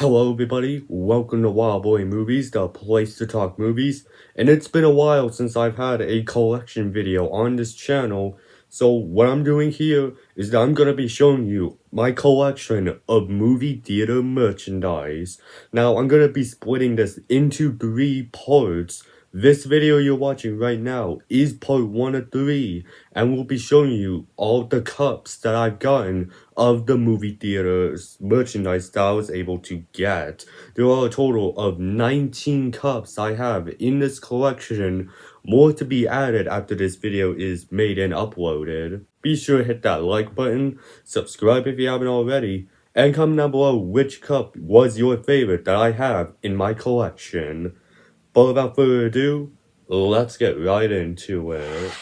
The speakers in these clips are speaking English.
Hello everybody, welcome to Wild Boy Movies, the place to talk movies, and it's been a while since I've had a collection video on this channel, so what I'm doing here is that I'm gonna be showing you my collection of movie theater merchandise. Now I'm gonna be splitting this into 3 parts. This video you're watching right now is part 1 of 3, and we'll be showing you all the cups that I've gotten of the movie theater's merchandise that I was able to get. There are a total of 19 cups I have in this collection, more to be added after this video is made and uploaded. Be sure to hit that like button, subscribe if you haven't already, and comment down below which cup was your favorite that I have in my collection. But without further ado, let's get right into it.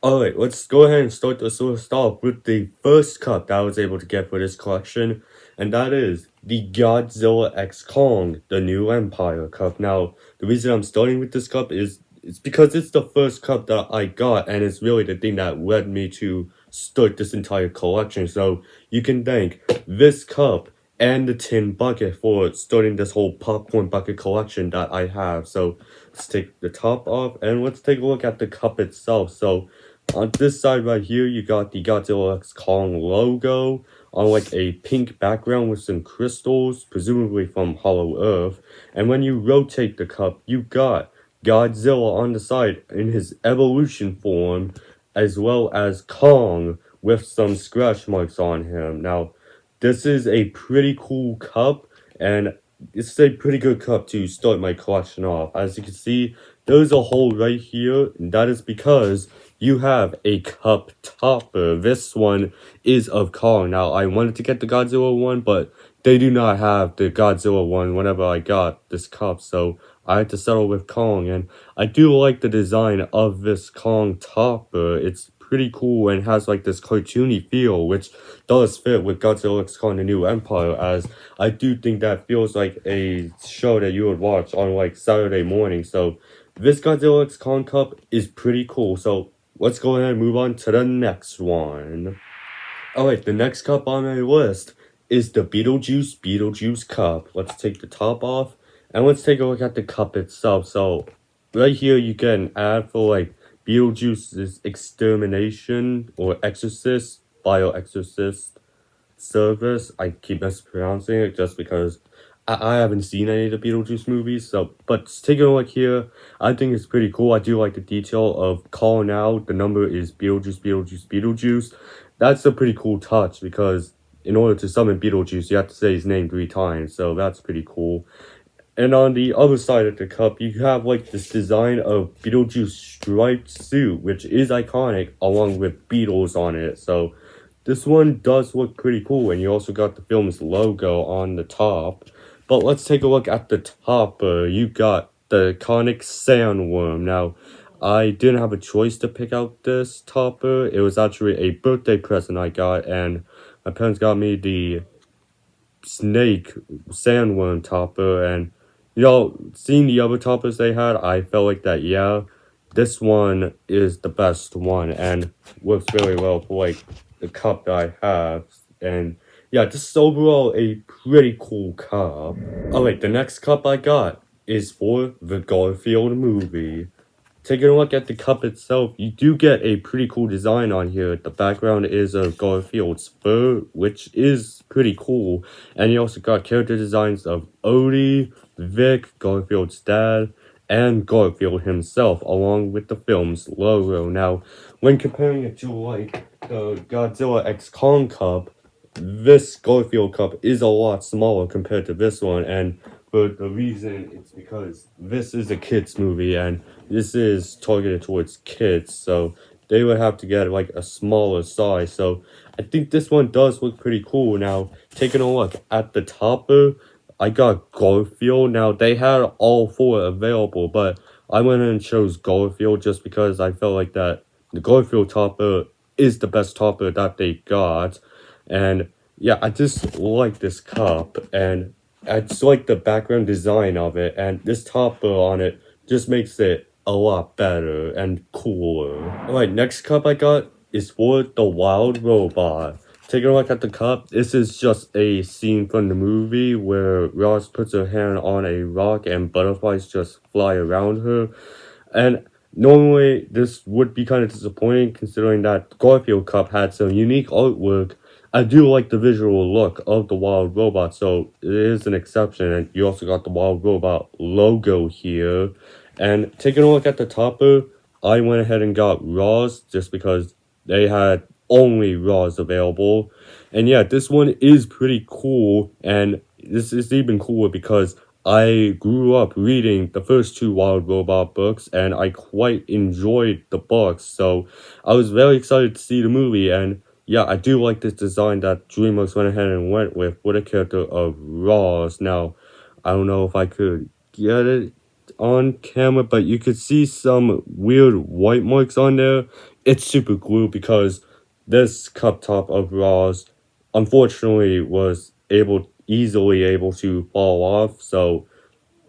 Alright, let's go ahead and start this list off with the first cup that I was able to get for this collection, and that is the Godzilla x Kong, the New Empire cup. Now, the reason I'm starting with this cup is it's because it's the first cup that I got, and it's really the thing that led me to start this entire collection. So you can thank this cup and the tin bucket for starting this whole popcorn bucket collection that I have. So let's take the top off and let's take a look at the cup itself. So on this side right here, you got the Godzilla x Kong logo on like a pink background with some crystals, presumably from Hollow Earth. And when you rotate the cup, you got Godzilla on the side in his evolution form, as well as Kong with some scratch marks on him. Now, this is a pretty cool cup, and it's a pretty good cup to start my collection off. As you can see, there's a hole right here, and that is because you have a cup topper. This one is of Kong. Now, I wanted to get the Godzilla one, but they do not have the Godzilla one whenever I got this cup, so I had to settle with Kong, and I do like the design of this Kong topper. It's pretty cool and has like this cartoony feel, which does fit with Godzilla x Kong: The New Empire, as I do think that feels like a show that you would watch on like Saturday morning. So this Godzilla x Kong cup is pretty cool. So let's go ahead and move on to the next one. Alright, the next cup on my list is the Beetlejuice cup. Let's take the top off and let's take a look at the cup itself. So right here you get an ad for like Beetlejuice's extermination or exorcist, bioexorcist service. I keep mispronouncing it just because I haven't seen any of the Beetlejuice movies. So, but taking a look here, I think it's pretty cool. I do like the detail of calling out the number is Beetlejuice. That's a pretty cool touch because in order to summon Beetlejuice, you have to say his name 3 times. So that's pretty cool. And on the other side of the cup, you have like this design of Beetlejuice striped suit, which is iconic, along with Beatles on it. So this one does look pretty cool, and you also got the film's logo on the top. But let's take a look at the topper. You got the iconic sandworm. Now, I didn't have a choice to pick out this topper. It was actually a birthday present I got, and my parents got me the snake sandworm topper, and you know, seeing the other toppers they had, I felt like that, yeah, this one is the best one and works very well for like the cup that I have. And yeah, this is overall a pretty cool cup. Alright, the next cup I got is for the Garfield movie. Taking a look at the cup itself, you do get a pretty cool design on here. The background is of Garfield's fur, which is pretty cool. And you also got character designs of Odie, Vic, Garfield's dad, and Garfield himself, along with the film's logo. Now, when comparing it to like the Godzilla x Kong cup, this Garfield cup is a lot smaller compared to this one, and for the reason it's because this is a kids movie and this is targeted towards kids, so they would have to get like a smaller size. So I think this one does look pretty cool. Now, taking a look at the topper, I got Garfield. Now, they had all 4 available, but I went and chose Garfield just because I felt like that the Garfield topper is the best topper that they got. And yeah, I just like this cup, and I just like the background design of it, and this topper on it just makes it a lot better and cooler. Alright, next cup I got is for the Wild Robot. taking a look at the cup, this is just a scene from the movie where Roz puts her hand on a rock and butterflies just fly around her. And normally this would be kind of disappointing considering that Garfield Cup had some unique artwork. I do like the visual look of the Wild Robot, so it is an exception. And you also got the Wild Robot logo here. And taking a look at the topper, I went ahead and got Roz just because they had only Roz available. And yeah, this one is pretty cool, and this is even cooler because I grew up reading the first two Wild Robot books, and I quite enjoyed the books, so I was very excited to see the movie, and yeah, I do like this design that DreamWorks went ahead and went with the character of Roz. Now, I don't know if I could get it on camera, but you could see some weird white marks on there. It's super glue because this cup top of Roz unfortunately was easily able to fall off, so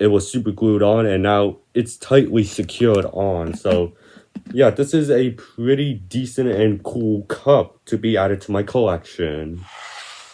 it was super glued on, and now it's tightly secured on. So yeah, this is a pretty decent and cool cup to be added to my collection.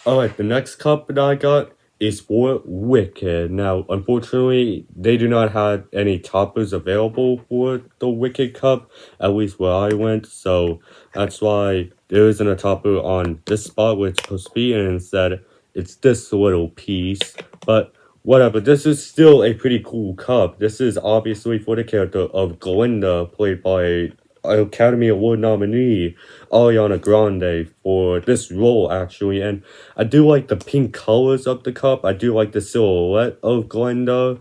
Alright, the next cup that I got is for Wicked. Now, unfortunately, they do not have any toppers available for the Wicked cup, at least where I went, so that's why there isn't a topper on this spot where it's supposed to be, and instead, it's this little piece. But whatever, this is still a pretty cool cup. This is obviously for the character of Glinda, played by Academy Award nominee Ariana Grande for this role, actually. And I do like the pink colors of the cup. I do like the silhouette of Glinda,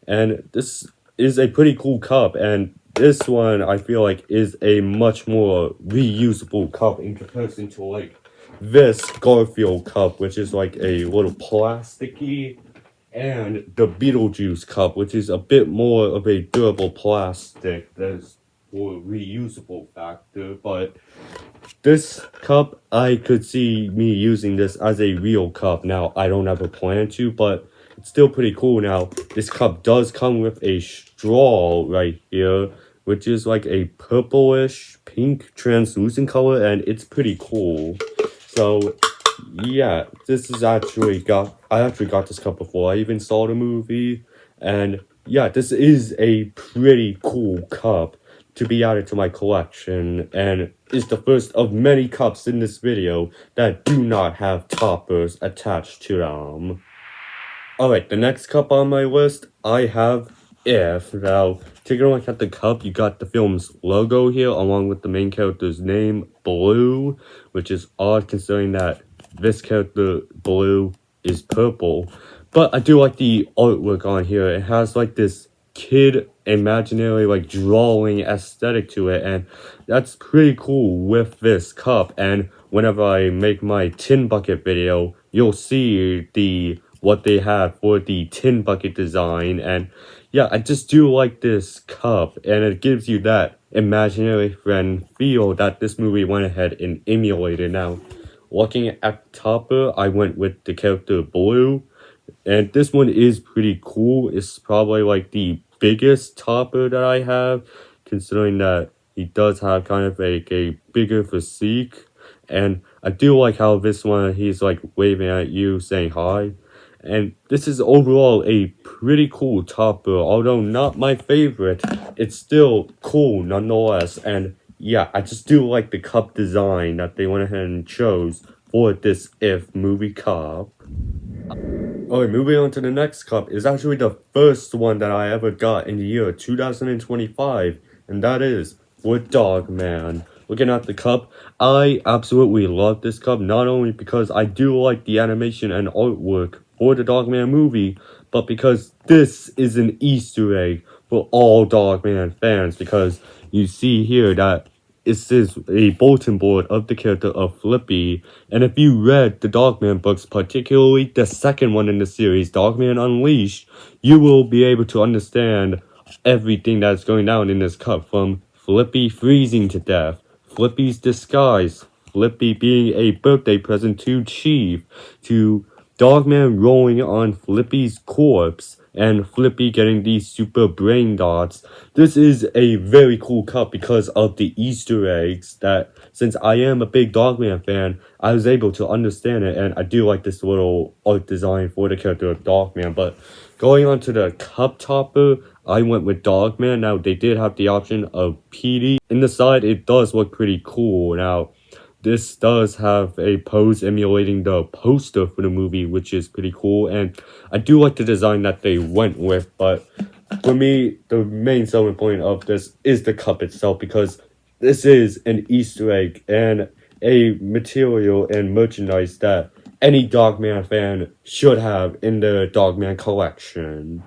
and this is a pretty cool cup. And this one I feel like is a much more reusable cup in comparison to like this Garfield cup, which is like a little plasticky, and the Beetlejuice cup, which is a bit more of a durable plastic that's for reusable factor. But this cup, I could see me using this as a real cup. Now, I don't have a plan to, but it's still pretty cool. Now, this cup does come with a straw right here, which is like a purplish pink translucent color, and it's pretty cool. So yeah, I actually got this cup before I even saw the movie, and yeah, this is a pretty cool cup to be added to my collection, and is the first of many cups in this video that do not have toppers attached to them. Alright, the next cup on my list, I have If. Now, taking a look at the cup, you got the film's logo here, along with the main character's name, Blue, which is odd considering that this character, Blue, is purple. But I do like the artwork on here. It has like this kid imaginary like drawing aesthetic to it, and that's pretty cool with this cup. And whenever I make my tin bucket video, you'll see what they have for the tin bucket design. And yeah, I just do like this cup, and it gives you that imaginary friend feel that this movie went ahead and emulated. Now, looking at the topper, I went with the character Blue, and this one is pretty cool. It's probably like the biggest topper that I have, considering that he does have kind of like a bigger physique. And I do like how this one, he's like waving at you, saying hi. And this is overall a pretty cool topper, although not my favorite. It's still cool nonetheless. And yeah, I just do like the cup design that they went ahead and chose for this If movie cup. Alright, moving on to the next cup is actually the first one that I ever got in the year 2025, and that is for Dogman. Looking at the cup, I absolutely love this cup, not only because I do like the animation and artwork for the Dogman movie, but because this is an Easter egg for all Dogman fans, because you see here that this is a bulletin board of the character of Flippy, and if you read the Dogman books, particularly the second one in the series, Dogman Unleashed, you will be able to understand everything that's going down in this cup, from Flippy freezing to death, Flippy's disguise, Flippy being a birthday present to Chief, to Dogman rolling on Flippy's corpse and Flippy getting these super brain dots. This is a very cool cup because of the Easter eggs that, since I am a big Dogman fan, I was able to understand it, and I do like this little art design for the character of Dogman. But going on to the cup topper, I went with Dogman. Now, they did have the option of Petey. In the side, it does look pretty cool. Now, this does have a pose emulating the poster for the movie, which is pretty cool, and I do like the design that they went with, but for me, the main selling point of this is the cup itself, because this is an Easter egg and a material and merchandise that any Dogman fan should have in their Dogman collection.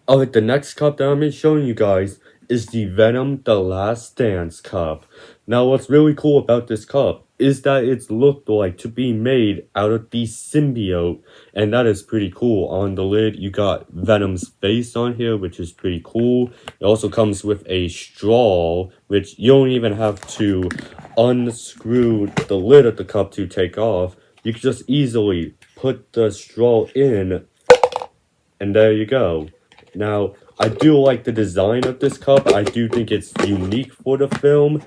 Alright, the next cup that I'm showing you guys is the Venom The Last Dance cup. Now, what's really cool about this cup is that it's looked like to be made out of the symbiote, and that is pretty cool. On the lid, you got Venom's face on here, which is pretty cool. It also comes with a straw, which you don't even have to unscrew the lid of the cup to take off. You can just easily put the straw in, and there you go. Now, I do like the design of this cup. I do think it's unique for the film.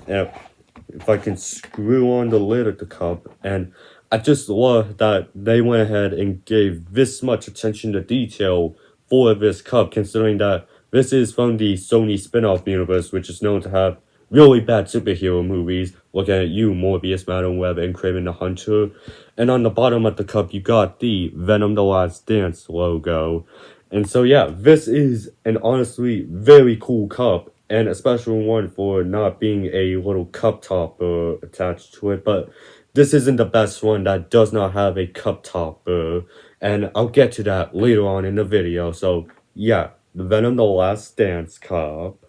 If I can screw on the lid of the cup, and I just love that they went ahead and gave this much attention to detail for this cup, considering that this is from the Sony spin-off universe, which is known to have really bad superhero movies. Looking at you, Morbius, Madam Web, and Kraven the Hunter. And on the bottom of the cup, you got the Venom The Last Dance logo. And so yeah, this is an honestly very cool cup, and a special one for not being a little cup topper attached to it, but this isn't the best one that does not have a cup topper, and I'll get to that later on in the video. So yeah, the Venom The Last Dance cup.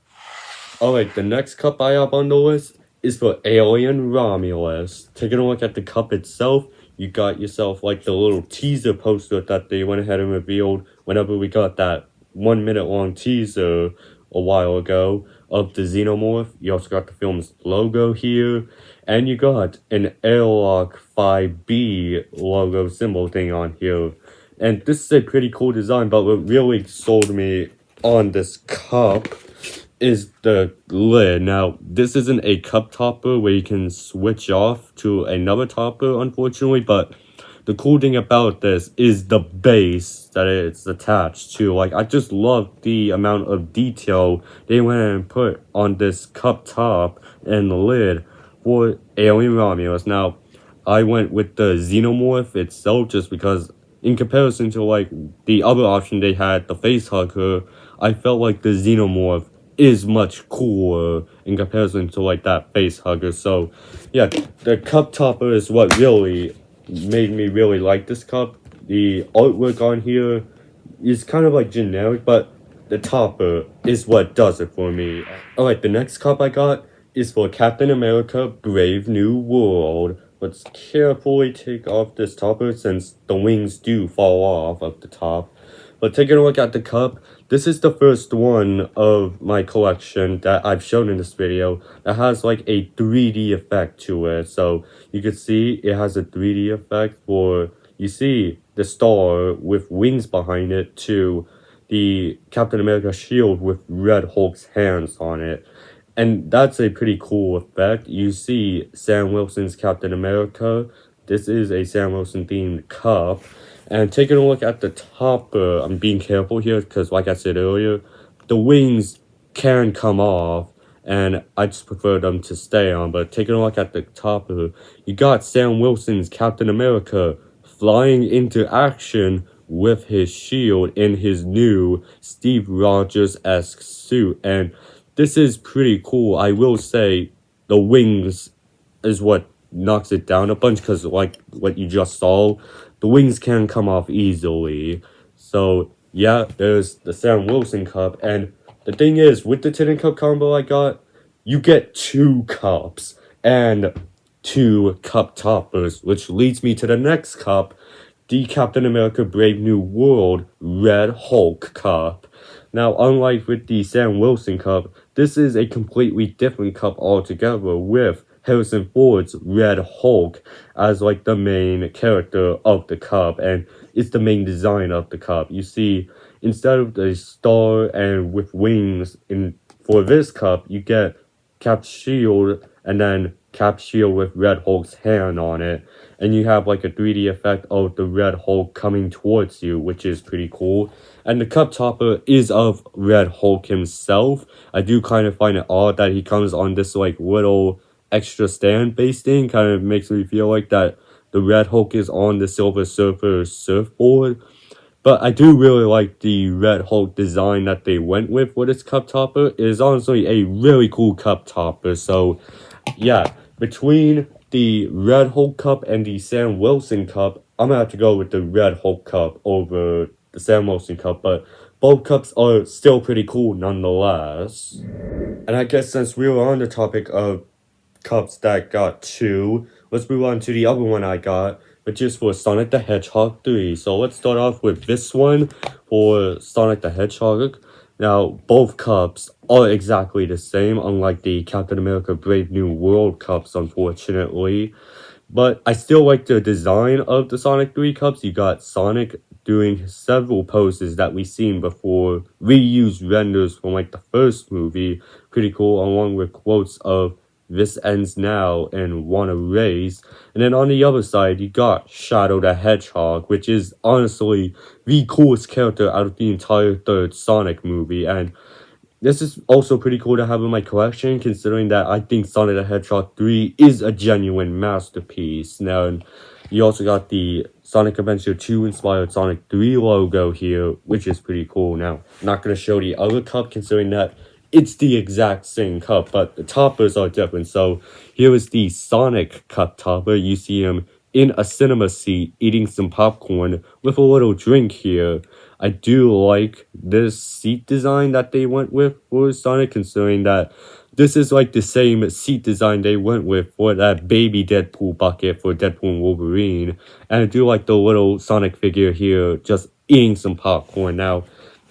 Alright, the next cup I have on the list is for Alien Romulus. Taking a look at the cup itself, you got yourself like the little teaser poster that they went ahead and revealed whenever we got that 1 minute long teaser a while ago of the Xenomorph. You also got the film's logo here, and you got an Airlock 5B logo symbol thing on here. And this is a pretty cool design, but what really sold me on this cup is the lid. Now, this isn't a cup topper where you can switch off to another topper, unfortunately, but the cool thing about this is the base that it's attached to. Like, I just love the amount of detail they went and put on this cup top and the lid for Alien Romulus. Now, I went with the Xenomorph itself just because, in comparison to like the other option they had, the Facehugger, I felt like the Xenomorph is much cooler in comparison to like that Facehugger. So yeah, the cup topper is what really made me really like this cup. The artwork on here is kind of like generic, but the topper is what does it for me. Alright, the next cup I got is for Captain America Brave New World. Let's carefully take off this topper since the wings do fall off of the top. But taking a look at the cup, this is the first one of my collection that I've shown in this video that has like a 3D effect to it. So you can see it has a 3D effect for, you see the star with wings behind it to the Captain America shield with Red Hulk's hands on it. And that's a pretty cool effect. You see Sam Wilson's Captain America. This is a Sam Wilson themed cup. And taking a look at the topper, I'm being careful here because, like I said earlier, the wings can come off, and I just prefer them to stay on. But taking a look at the topper, you got Sam Wilson's Captain America flying into action with his shield in his new Steve Rogers-esque suit. And this is pretty cool. I will say the wings is what knocks it down a bunch because, like what you just saw, the wings can come off easily. So yeah, there's the Sam Wilson cup. And the thing is, with the tin cup combo I got, you get 2 cups and 2 cup toppers, which leads me to the next cup, the Captain America Brave New World Red Hulk cup. Now, unlike with the Sam Wilson cup, this is a completely different cup altogether with Harrison Ford's Red Hulk as like the main character of the cup, and it's the main design of the cup. You see, instead of the star and with wings for this cup, you get Cap's shield and then Cap's shield with Red Hulk's hand on it, and you have like a 3D effect of the Red Hulk coming towards you, which is pretty cool. And the cup topper is of Red Hulk himself. I do kind of find it odd that he comes on this like little extra stand based thing. Kind of makes me feel like that the Red Hulk is on the Silver Surfer surfboard. But I do really like the Red Hulk design that they went with its cup topper. It is honestly a really cool cup topper. So yeah, between the Red Hulk cup and the Sam Wilson cup, I'm gonna have to go with the Red Hulk cup over the Sam Wilson cup, but both cups are still pretty cool nonetheless. And I guess since we were on the topic of cups that got 2, let's move on to the other one I got, which is for Sonic the Hedgehog 3. So let's start off with this one for Sonic the Hedgehog. Now, both cups are exactly the same, unlike the Captain America Brave New World cups, unfortunately. But I still like the design of the Sonic 3 cups. You got Sonic doing several poses that we've seen before, reused renders from like the first movie. Pretty cool, along with quotes of "This ends now" and "Wanna raise." And then on the other side, you got Shadow the Hedgehog, which is honestly the coolest character out of the entire third Sonic movie. And this is also pretty cool to have in my collection, considering that I think Sonic the Hedgehog 3 is a genuine masterpiece. Now, you also got the Sonic Adventure 2 inspired Sonic 3 logo here, which is pretty cool. Now, I'm not going to show the other cup, considering that it's the exact same cup, but the toppers are different. So here is the Sonic cup topper. You see him in a cinema seat eating some popcorn with a little drink here. I do like this seat design that they went with for Sonic, considering that this is like the same seat design they went with for that baby Deadpool bucket for Deadpool and Wolverine. And I do like the little Sonic figure here just eating some popcorn. Now,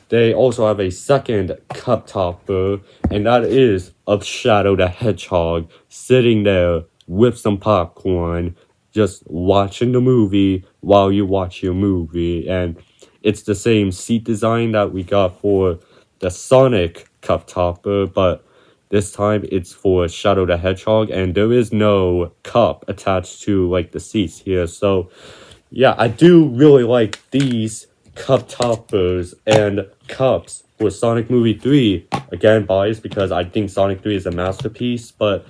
they also have a second cup topper, and that is of Shadow the Hedgehog sitting there with some popcorn, just watching the movie while you watch your movie. And it's the same seat design that we got for the Sonic cup topper, but this time it's for Shadow the Hedgehog, and there is no cup attached to like the seats here. So yeah, I do really like these cup toppers and cups for Sonic Movie 3. Again, biased because I think Sonic 3 is a masterpiece, but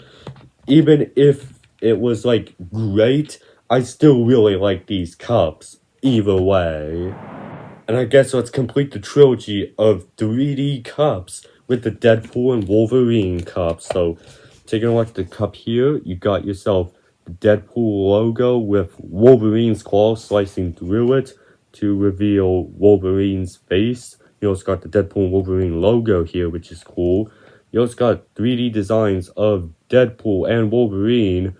even if it was like great, I still really like these cups either way. And I guess let's complete the trilogy of 3D cups with the Deadpool and Wolverine cup. So taking a look at the cup here, you got yourself the Deadpool logo with Wolverine's claw slicing through it to reveal Wolverine's face. You also got the Deadpool and Wolverine logo here, which is cool. You also got 3D designs of Deadpool and Wolverine.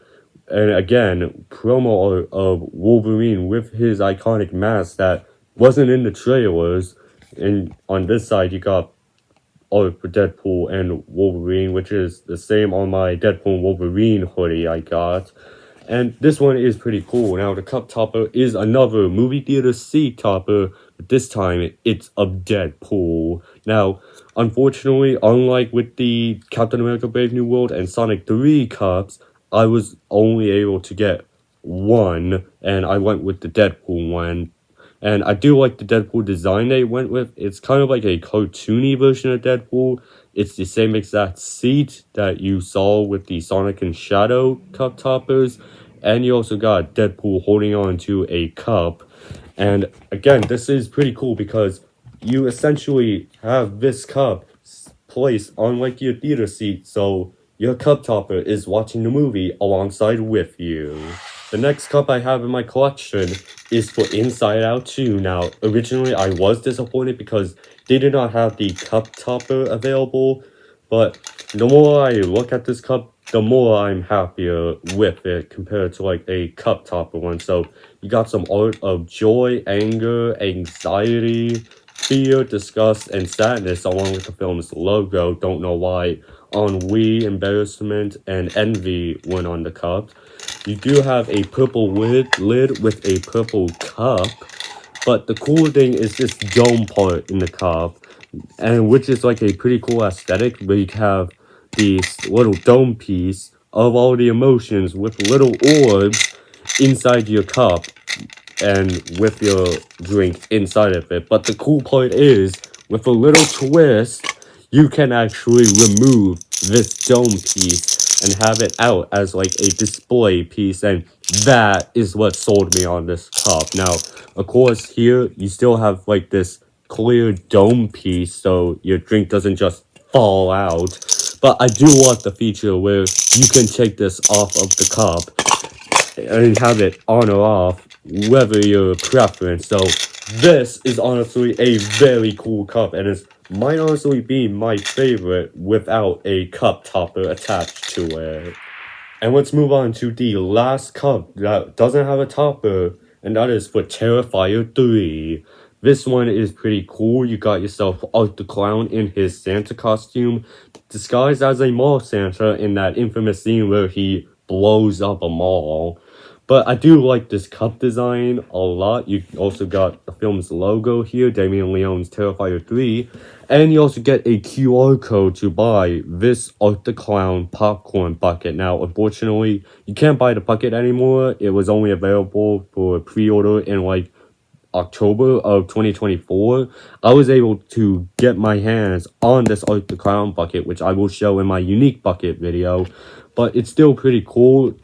And again, promo art of Wolverine with his iconic mask that wasn't in the trailers. And on this side, you got art for Deadpool and Wolverine, which is the same on my Deadpool and Wolverine hoodie I got. And this one is pretty cool. Now, the cup topper is another movie theater seat topper, but this time it's of Deadpool. Now, unfortunately, unlike with the Captain America Brave New World and Sonic 3 cups, I was only able to get one, and I went with the Deadpool one. And I do like the Deadpool design they went with. It's kind of like a cartoony version of Deadpool. It's the same exact seat that you saw with the Sonic and Shadow cup toppers. And you also got Deadpool holding on to a cup. And again, this is pretty cool because you essentially have this cup placed on like your theater seat. So your cup topper is watching the movie alongside with you. The next cup I have in my collection is for Inside Out 2. Now, originally I was disappointed because they did not have the cup topper available, but the more I look at this cup, the more I'm happier with it compared to like a cup topper one. So you got some art of joy, anger, anxiety, fear, disgust, and sadness along with the film's logo. Don't know why Ennui, Embarrassment, and Envy went on the cup. You do have a purple lid with a purple cup, but the cool thing is this dome part in the cup, and which is like a pretty cool aesthetic where you have this little dome piece of all the emotions with little orbs inside your cup and with your drink inside of it. But the cool part is, with a little twist, you can actually remove this dome piece and have it out as like a display piece, and that is what sold me on this cup. Now, of course, here you still have like this clear dome piece so your drink doesn't just fall out. But I do want the feature where you can take this off of the cup and have it on or off, whether your preference. So this is honestly a very cool cup, and it might honestly be my favorite without a cup topper attached to it. And let's move on to the last cup that doesn't have a topper, and that is for Terrifier 3. This one is pretty cool. You got yourself Art the Clown in his Santa costume, disguised as a mall Santa in that infamous scene where he blows up a mall. But I do like this cup design a lot. You also got the film's logo here, Damien Leone's Terrifier 3. And you also get a QR code to buy this Art the Clown popcorn bucket. Now, unfortunately, you can't buy the bucket anymore. It was only available for pre-order in like October of 2024. I was able to get my hands on this Art the Clown bucket, which I will show in my unique bucket video. But it's still pretty cool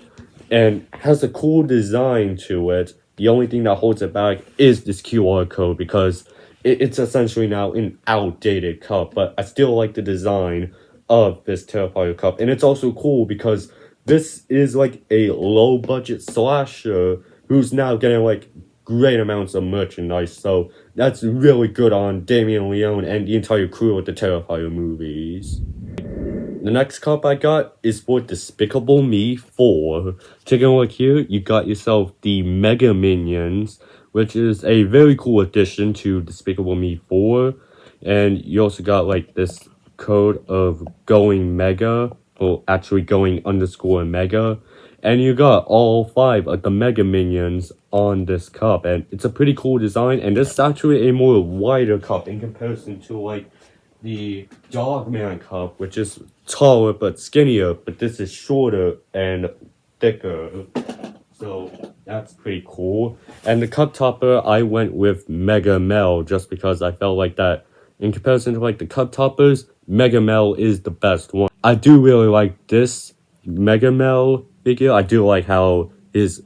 and has a cool design to it. The only thing that holds it back is this QR code, because it's essentially now an outdated cup, but I still like the design of this Terrifier cup. And it's also cool because this is like a low budget slasher who's now getting like great amounts of merchandise, so that's really good on Damien Leone and the entire crew of the Terrifier movies. The next cup I got is for Despicable Me 4. Taking a look here, you got yourself the Mega Minions, which is a very cool addition to Despicable Me 4. And you also got like this code of going mega, or actually going underscore mega. And you got all 5 of the Mega Minions on this cup. And it's a pretty cool design, and this is actually a more wider cup in comparison to like the Dogman cup, which is taller but skinnier, but this is shorter and thicker. So that's pretty cool. And the cup topper, I went with Mega Mel just because I felt like that in comparison to like the cup toppers, Mega Mel is the best one. I do really like this Mega Mel figure. I do like how his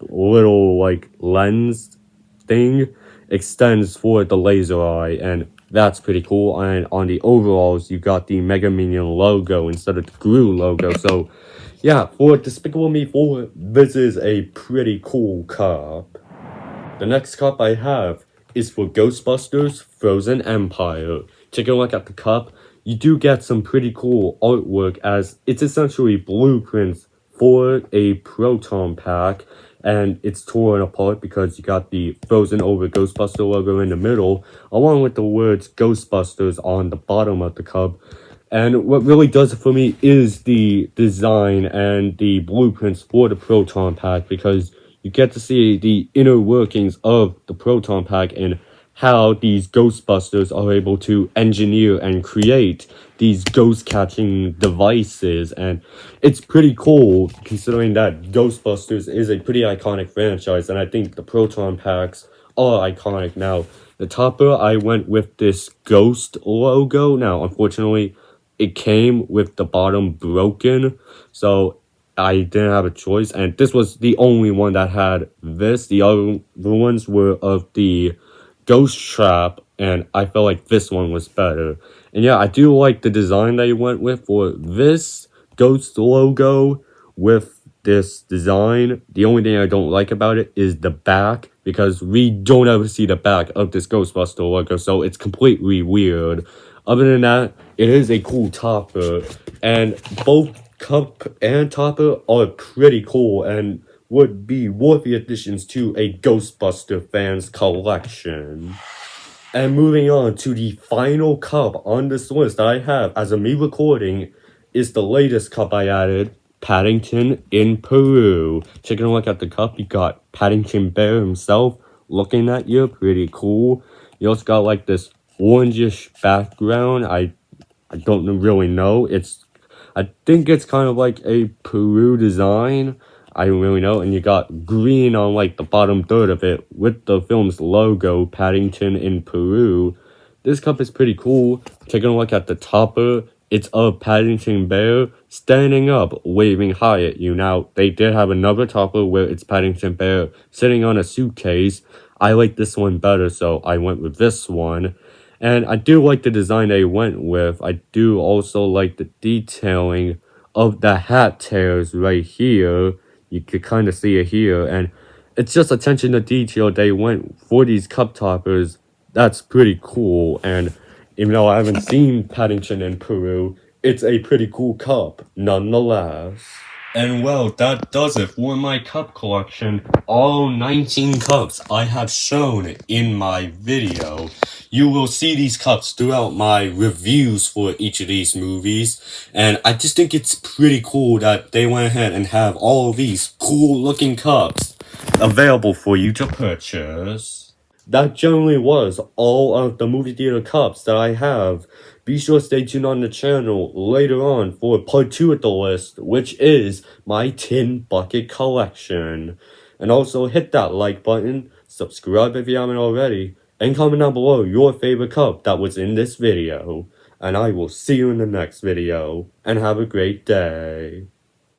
little like lens thing extends for the laser eye, and that's pretty cool. And on the overalls, you got the Mega Minion logo instead of the Gru logo. So yeah, for Despicable Me 4, this is a pretty cool cup. The next cup I have is for Ghostbusters Frozen Empire. Taking a look at the cup, you do get some pretty cool artwork, as it's essentially blueprints for a proton pack, and it's torn apart because you got the frozen over Ghostbuster logo in the middle, along with the words Ghostbusters on the bottom of the cup. And what really does it for me is the design and the blueprints for the proton pack, because you get to see the inner workings of the proton pack and how these Ghostbusters are able to engineer and create these ghost-catching devices. And it's pretty cool considering that Ghostbusters is a pretty iconic franchise, and I think the proton packs are iconic. Now, the topper, I went with this ghost logo. Now, unfortunately, it came with the bottom broken, so I didn't have a choice, and this was the only one that had this. The other ones were of the Ghost Trap, and I felt like this one was better. And yeah, I do like the design that you went with for this Ghost logo with this design. The only thing I don't like about it is the back, because we don't ever see the back of this Ghostbuster logo, so it's completely weird. Other than that, it is a cool topper, and both cup and topper are pretty cool and would be worthy additions to a Ghostbuster fans collection. And moving on to the final cup on this list that I have as of me recording is the latest cup I added, Paddington in Peru. Taking a look at the cup, you got Paddington Bear himself looking at you, pretty cool. You also got like this orangish background. I don't really know. I think it's kind of like a Peru design. I don't really know. And you got green on like the bottom third of it with the film's logo, Paddington in Peru. This cup is pretty cool. Taking a look at the topper, it's a Paddington Bear standing up, waving hi at you. Now, they did have another topper where it's Paddington Bear sitting on a suitcase. I like this one better, so I went with this one. And I do like the design they went with. I do also like the detailing of the hat tears right here. You could kind of see it here. And it's just attention to detail they went for these cup toppers. That's pretty cool. And even though I haven't seen Paddington in Peru, it's a pretty cool cup nonetheless. And well, that does it for my cup collection. All 19 cups I have shown in my video. You will see these cups throughout my reviews for each of these movies. And I just think it's pretty cool that they went ahead and have all of these cool looking cups available for you to purchase. That generally was all of the movie theater cups that I have. Be sure to stay tuned on the channel later on for part 2 of the list, which is my tin bucket collection. And also hit that like button, subscribe if you haven't already, and comment down below your favorite cup that was in this video. And I will see you in the next video, and have a great day.